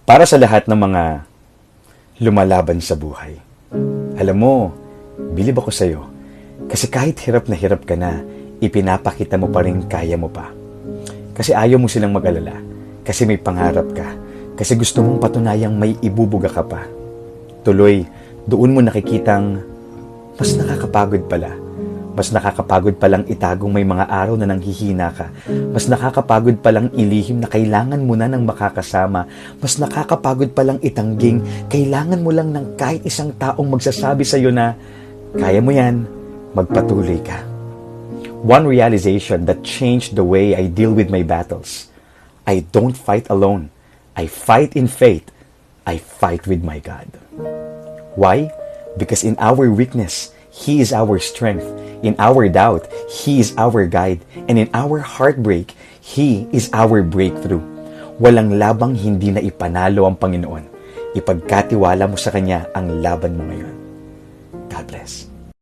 Para sa lahat ng mga lumalaban sa buhay. Alam mo, bilib ako sa'yo. Kasi kahit hirap na hirap ka na, ipinapakita mo pa rin kaya mo pa. Kasi ayaw mo silang mag-alala. Kasi may pangarap ka. Kasi gusto mong patunayang may ibubuga ka pa. Tuloy, doon mo nakikitang mas nakakapagod pala. Mas nakakapagod palang itagong may mga araw na nanghihina ka. Mas nakakapagod palang ilihim na kailangan mo na ng makakasama. Mas nakakapagod palang itangging kailangan mo lang ng kahit isang taong magsasabi sa iyo na kaya mo yan, magpatuloy ka. One realization that changed the way I deal with my battles. I don't fight alone. I fight in faith. I fight with my God. Why? Because in our weakness, He is our strength. In our doubt, He is our guide. And in our heartbreak, He is our breakthrough. Walang labang hindi na ipanalo ang Panginoon. Ipagkatiwala mo sa Kanya ang laban mo ngayon. God bless.